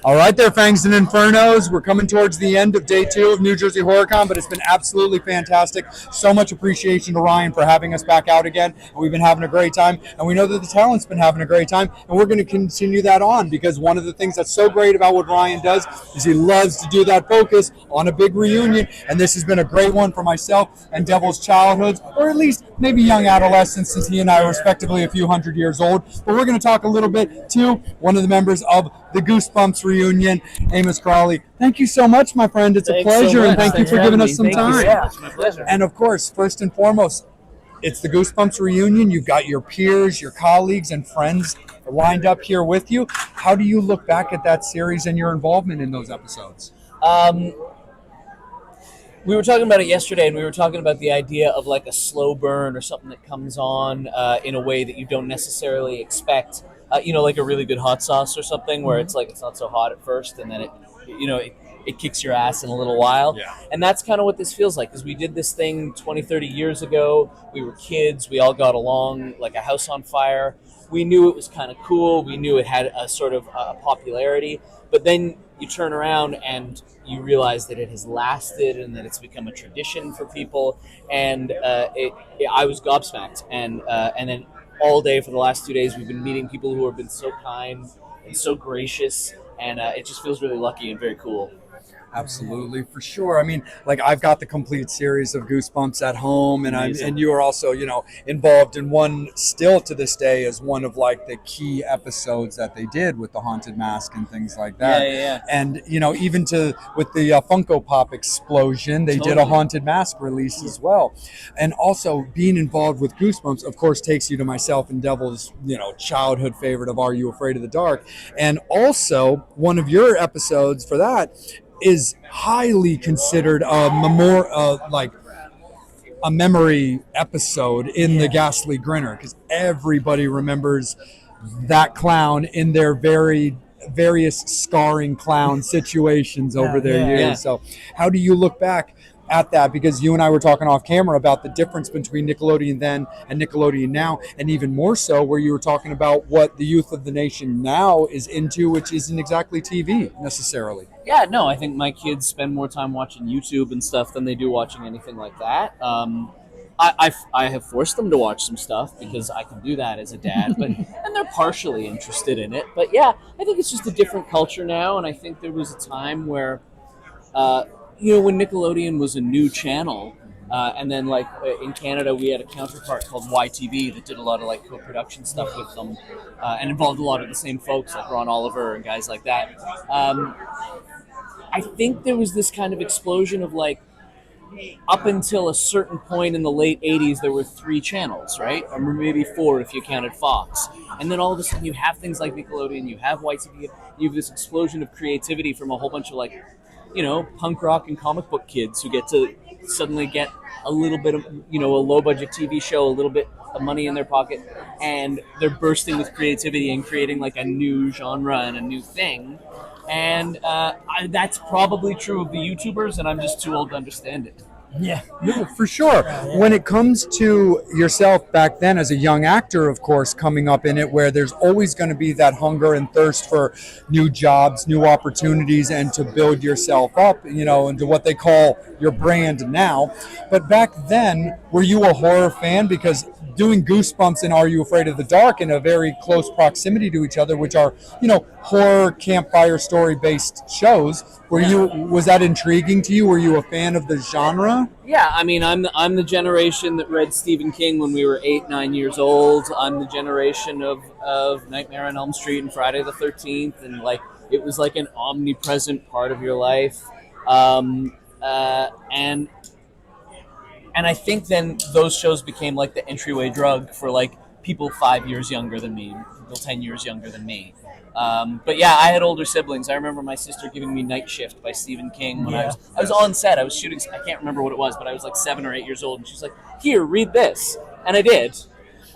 All right there, Fangs and Infernos. We're coming towards the end of day 2 of New Jersey HorrorCon, but it's been absolutely fantastic. So much appreciation to Ryan for having us back out again. And we've been having a great time, and we know that the talent's been having a great time, and we're going to continue that on, because one of the things that's so great about what Ryan does is he loves to do that focus on a big reunion, and this has been a great one for myself and Devil's childhoods, or at least maybe young adolescence, since he and I are respectively a few hundred years old. But we're going to talk a little bit to one of the members of the Goosebumps reunion, Amos Crawley. Thank you so much, my friend. It's a pleasure, and thank you for giving us some time. Yeah, it's my pleasure. And of course, first and foremost, it's the Goosebumps reunion. You've got your peers, your colleagues, and friends lined up here with you. How do you look back at that series and your involvement in those episodes? We were talking about it yesterday, and we were talking about the idea of like a slow burn or something that comes on in a way that you don't necessarily expect. Like a really good hot sauce or something, where it's like it's not so hot at first, and then it kicks your ass in a little while. Yeah. And that's kind of what this feels like, because we did this thing 20, 30 years ago. We were kids. We all got along like a house on fire. We knew it was kind of cool. We knew it had a sort of popularity. But then you turn around and you realize that it has lasted and that it's become a tradition for people. And I was gobsmacked. And then all day for the last 2 days, we've been meeting people who have been so kind and so gracious. And it just feels really lucky and very cool. Absolutely, for sure. I mean, like, I've got the complete series of Goosebumps at home, and you are also, involved in one still to this day as one of like the key episodes that they did with the haunted mask and things like that. Yeah. And even with the Funko Pop explosion, they did a haunted mask release as well. And also being involved with Goosebumps, of course, takes you to myself and Devil's, childhood favorite of Are You Afraid of the Dark? And also one of your episodes for that is highly considered a memory episode in the Ghastly Grinner, because everybody remembers that clown in their various scarring clown situations over their years. Yeah. So how do you look back at that? Because you and I were talking off camera about the difference between Nickelodeon then and Nickelodeon now, and even more so where you were talking about what the youth of the nation now is into, which isn't exactly TV necessarily. Yeah, no, I think my kids spend more time watching YouTube and stuff than they do watching anything like that. I have forced them to watch some stuff because I can do that as a dad, and they're partially interested in it. But yeah, I think it's just a different culture now, and I think there was a time where when Nickelodeon was a new channel, and then like in Canada we had a counterpart called YTV that did a lot of like co-production stuff with them, and involved a lot of the same folks like Ron Oliver and guys like that. I think there was this kind of explosion of like, up until a certain point in the late 80s, there were 3 channels, right? Or maybe 4 if you counted Fox. And then all of a sudden you have things like Nickelodeon, you have YTV, you have this explosion of creativity from a whole bunch of like, punk rock and comic book kids who get to suddenly get a little bit of, a low budget TV show, a little bit of money in their pocket, and they're bursting with creativity and creating like a new genre and a new thing. And that's probably true of the YouTubers, and I'm just too old to understand it. Yeah, no, for sure. When it comes to yourself back then as a young actor, of course, coming up in it, where there's always going to be that hunger and thirst for new jobs, new opportunities, and to build yourself up, into what they call your brand now. But back then, were you a horror fan? Because doing Goosebumps and Are You Afraid of the Dark in a very close proximity to each other, which are, horror campfire story based shows, was that intriguing to you? Were you a fan of the genre? Yeah, I mean, I'm the generation that read Stephen King when we were 8, 9 years old. I'm the generation of Nightmare on Elm Street and Friday the 13th, and like it was like an omnipresent part of your life. And I think then those shows became like the entryway drug for like people 5 years younger than me, people 10 years younger than me. But yeah, I had older siblings. I remember my sister giving me Night Shift by Stephen King when I was on set. I was shooting, I can't remember what it was, but I was like 7 or 8 years old, and she's like, "Here, read this," and I did.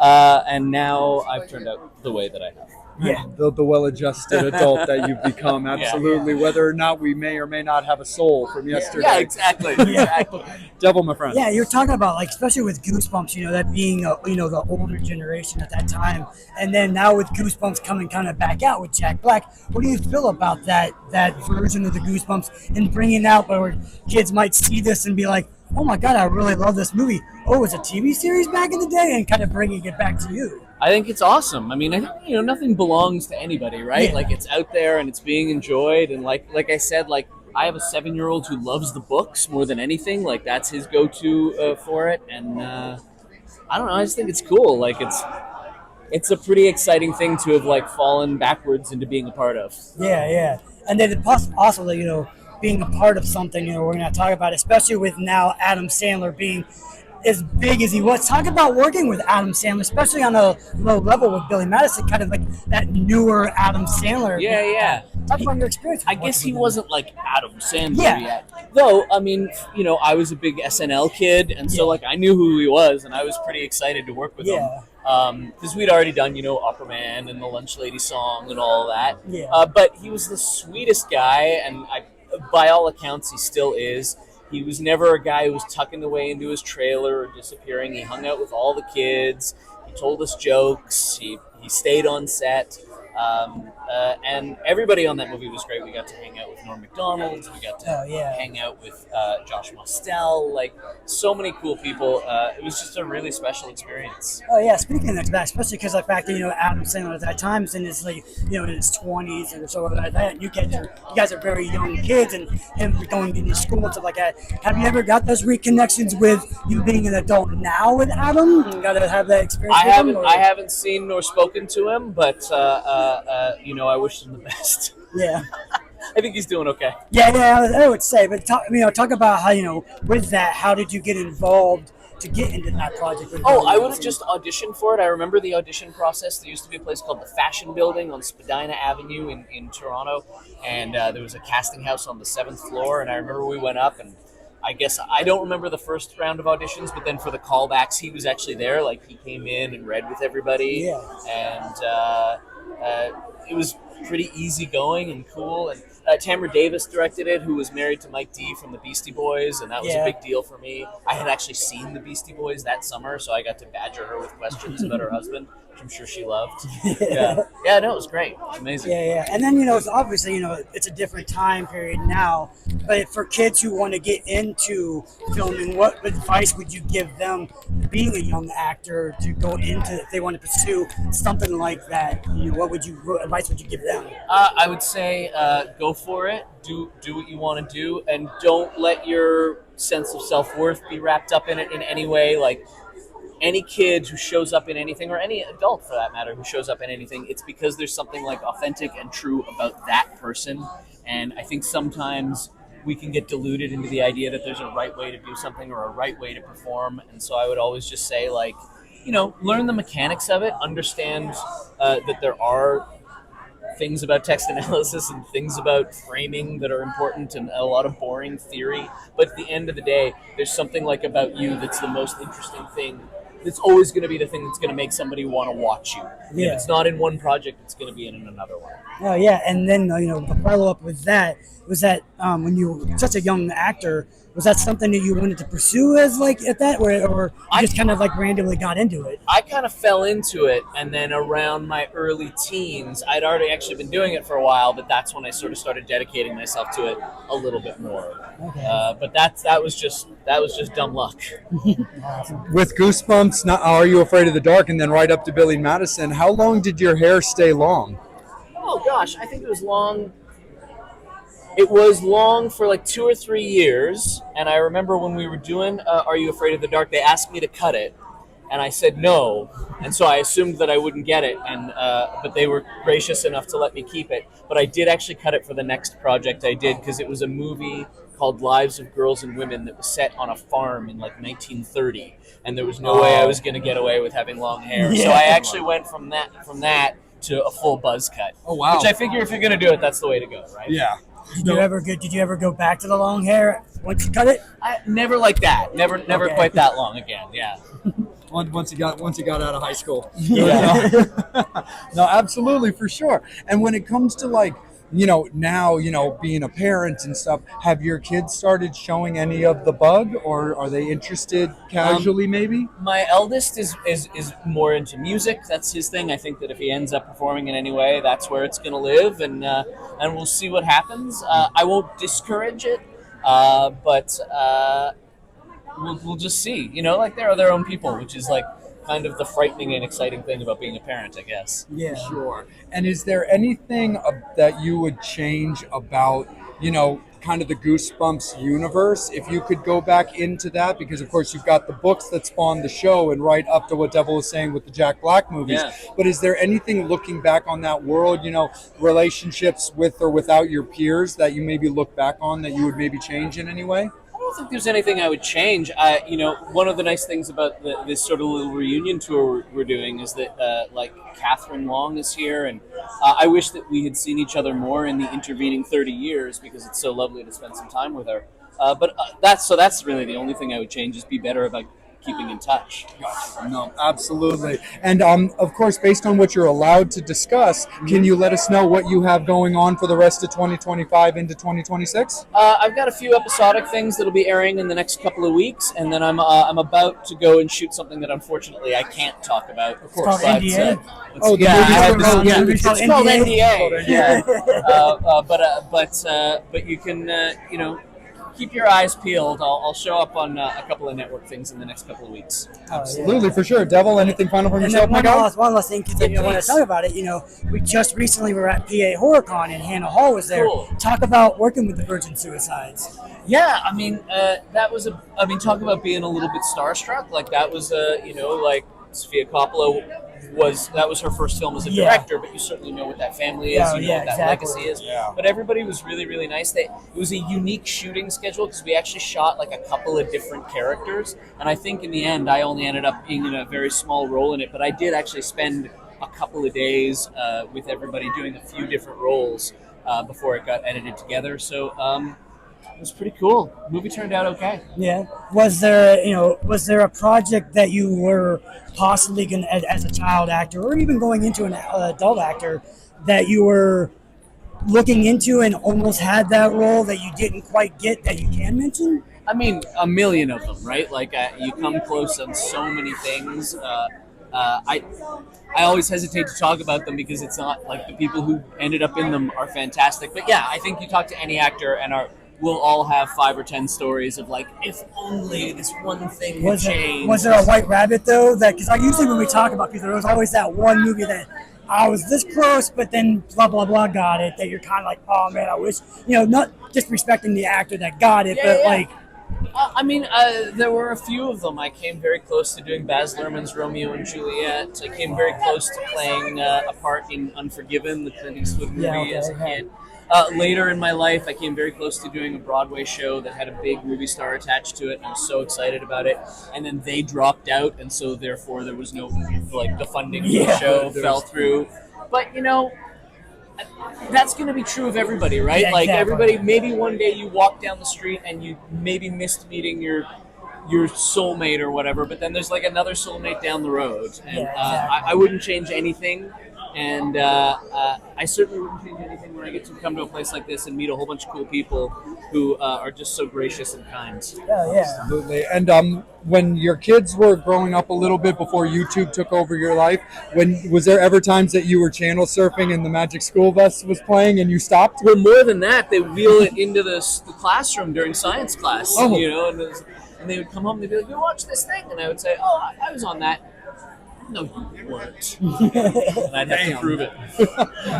And now I've turned out the way that I have. Yeah. The well-adjusted adult that you've become. Absolutely. Whether or not we may or may not have a soul from yesterday. Yeah, exactly. Exactly. Devil, my friend. Yeah, you're talking about, like, especially with Goosebumps, that being the older generation at that time, and then now with Goosebumps coming kind of back out with Jack Black. What do you feel about that version of the Goosebumps and bringing out where kids might see this and be like, oh my God, I really love this movie. Oh, it's a TV series back in the day, and kind of bringing it back to you. I think it's awesome. I mean, I think, nothing belongs to anybody, right? Yeah. Like, it's out there and it's being enjoyed. And like I said, like, I have a 7-year-old who loves the books more than anything. Like, that's his go-to for it. And I don't know. I just think it's cool. Like, it's a pretty exciting thing to have, like, fallen backwards into being a part of. Yeah. And then also, being a part of something, we're going to talk about, especially with now Adam Sandler being as big as he was. Talk about working with Adam Sandler, especially on a low level with Billy Madison, kind of like that newer Adam Sandler. Yeah. Talk about your experience. I guess he wasn't like Adam Sandler Yeah. yet. Though, I mean, I was a big SNL kid, and so, like, I knew who he was, and I was pretty excited to work with him. Because we'd already done, Upperman and the Lunch Lady song and all that. Yeah. But he was the sweetest guy, and by all accounts, he still is. He was never a guy who was tucking away into his trailer or disappearing. He hung out with all the kids. He told us jokes. He stayed on set. And everybody on that movie was great. We got to hang out with Norm Macdonald. We got to hang out with Josh Mostel. Like, so many cool people. It was just a really special experience. Oh yeah, speaking of that, especially because the fact that Adam Sandler at that time is in his in his 20s and so like that. You guys are very young kids, and him going into school and stuff like that. Have you ever got those reconnections with you being an adult now with Adam? You got to have that experience. I haven't seen nor spoken to him, but I wish him the best. Yeah. I think he's doing okay. Yeah, I would say. But talk about how, with that, how did you get involved to get into that project? I would have just auditioned for it. I remember the audition process. There used to be a place called the Fashion Building on Spadina Avenue in Toronto, and there was a casting house on the 7th floor, and I remember we went up, and I guess I don't remember the first round of auditions, but then for the callbacks, he was actually there. Like, he came in and read with everybody. Yeah. And it was pretty easygoing and cool. And Tamara Davis directed it, who was married to Mike D from the Beastie Boys, and that was a big deal for me. I had actually seen the Beastie Boys that summer, so I got to badger her with questions about her husband, which I'm sure she loved. No, it was great. It was amazing. Yeah. And then, it's obviously, it's a different time period now, but for kids who want to get into filming, what advice would you give them being a young actor to go into, if they want to pursue something like that? What advice would you give them? I would say go for it. Do what you want to do, and don't let your sense of self-worth be wrapped up in it in any way. Like, any kid who shows up in anything, or any adult for that matter who shows up in anything, it's because there's something like authentic and true about that person. And I think sometimes we can get deluded into the idea that there's a right way to do something or a right way to perform. And so I would always just say, like, learn the mechanics of it, understand that there are things about text analysis and things about framing that are important, and a lot of boring theory. But at the end of the day, there's something like about you that's the most interesting thing. It's always going to be the thing that's going to make somebody want to watch you. Yeah. If it's not in one project, it's going to be in another one. Oh yeah, and then the follow up with that was that when you were such a young actor, was that something that you wanted to pursue as like at that, or you just kind of like randomly got into it? I kind of fell into it, and then around my early teens, I'd already actually been doing it for a while, but that's when I sort of started dedicating myself to it a little bit more. Okay. But that was just dumb luck. Awesome. With Goosebumps, Are You Afraid of the Dark, and then right up to Billy Madison, how long did your hair stay long? Oh gosh, I think it was long. It was long for like 2 or 3 years, and I remember when we were doing Are You Afraid of the Dark, they asked me to cut it, and I said no, and so I assumed that I wouldn't get it, and but they were gracious enough to let me keep it. But I did actually cut it for the next project I did, because it was a movie called Lives of Girls and Women that was set on a farm in like 1930, and there was no way I was going to get away with having long hair. Yeah. So I actually went from that to a full buzz cut. Oh wow! Which I figure if you're going to do it, that's the way to go, right? Yeah. Did you ever go back to the long hair once you cut it? I never like that. Never Okay. quite that long again. Yeah. Once you got out of high school. Yeah. No, absolutely, for sure. And when it comes to like, now, being a parent and stuff, have your kids started showing any of the bug, or are they interested casually maybe? My eldest is more into music. That's his thing. I think that if he ends up performing in any way, that's where it's going to live, and we'll see what happens. I won't discourage it, but we'll just see. Like they're their own people, which is like kind of the frightening and exciting thing about being a parent, I guess. Yeah. Sure. And is there anything that you would change about, kind of the Goosebumps universe if you could go back into that? Because, of course, you've got the books that spawned the show and right up to what Devil was saying with the Jack Black movies. Yeah. But is there anything looking back on that world, relationships with or without your peers that you maybe look back on that you would maybe change in any way? I don't think there's anything I would change. One of the nice things about this sort of little reunion tour we're doing is that, like, Catherine Long is here, and I wish that we had seen each other more in the intervening 30 years because it's so lovely to spend some time with her. But that's really the only thing I would change, is be better about keeping in touch. No, absolutely. And of course, based on what you're allowed to discuss, can you let us know what you have going on for the rest of 2025 into 2026? I've got a few episodic things that'll be airing in the next couple of weeks, and then I'm about to go and shoot something that unfortunately I can't talk about. Of course, called NDA? Oh, yeah, I have this, called yeah, NDA. it's called NDA. Yeah, but you can keep your eyes peeled. I'll show up on a couple of network things in the next couple of weeks. Absolutely, for sure. Devil, anything final from And yourself, then my guy? one last thing, because I want to talk about it. We just recently were at PA HorrorCon, and Hannah Hall was there. Cool. Talk about working with the Virgin Suicides. Yeah, I mean, talk about being a little bit starstruck. Like that was, like Sofia Coppola that was her first film as a director, but you certainly know what that family is, what that legacy is. Yeah. But everybody was really, really nice. It was a unique shooting schedule because we actually shot like a couple of different characters, and I think in the end I only ended up being in a very small role in it, but I did actually spend a couple of days with everybody doing a few different roles before it got edited together. So it was pretty cool. The movie turned out okay. Yeah. Was there a project that you were possibly going to, as a child actor, or even going into an adult actor, that you were looking into and almost had that role that you didn't quite get that you can mention? I mean, a million of them, right? Like you come close on so many things. I always hesitate to talk about them because it's not like the people who ended up in them are fantastic. But yeah, I think you talk to any actor and we'll all have 5 or 10 stories of like, if only this one thing would change. Was there a White Rabbit though? Because usually when we talk about people, there's always that one movie that I was this close, but then blah blah blah got it. That you're kind of like, oh man, I wish, not disrespecting the actor that got it, but like. There were a few of them. I came very close to doing Baz Luhrmann's Romeo and Juliet. I came very close to playing a part in Unforgiven, the Clint Eastwood movie, as a kid. Later in my life, I came very close to doing a Broadway show that had a big movie star attached to it, and I was so excited about it. And then they dropped out, and so therefore there was no, the funding for the show fell through. But, that's going to be true of everybody, right? Yeah, like exactly. everybody, maybe one day you walk down the street and you maybe missed meeting your soulmate or whatever, but then there's like another soulmate down the road. And I wouldn't change anything. And I certainly wouldn't change anything when I get to come to a place like this and meet a whole bunch of cool people who are just so gracious and kind. Absolutely. And when your kids were growing up a little bit before YouTube took over your life, was there ever times that you were channel surfing and the Magic School Bus was playing and you stopped? Well, more than that, they wheel it into the classroom during science class, and they would come home and they'd be like, "We watched this thing," and I would say, "Oh, I was on that." No, you weren't. And I'd have to prove it.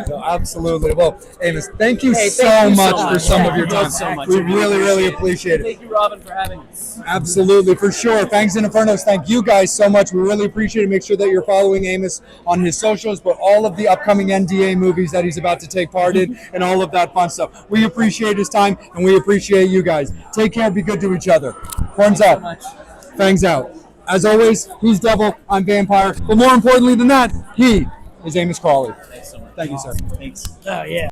No, absolutely. Well, Amos, thank you Hey, so thank you much so for much. some Yeah, of your you time. both so much. We I really really appreciate it. Thank you, Robin, for having us. Absolutely, for sure. Thanks, Infernos. Thank you guys so much. We really appreciate it. Make sure that you're following Amos on his socials, but all of the upcoming NDA movies that he's about to take part in and all of that fun stuff. We appreciate his time, and we appreciate you guys. Take care. Be good to each other. Horns up. So much. Fangs out. As always, he's Devil, I'm Vampire. But more importantly than that, he is Amos Crawley. Thanks so much. Thank you, sir. Thanks. Oh yeah.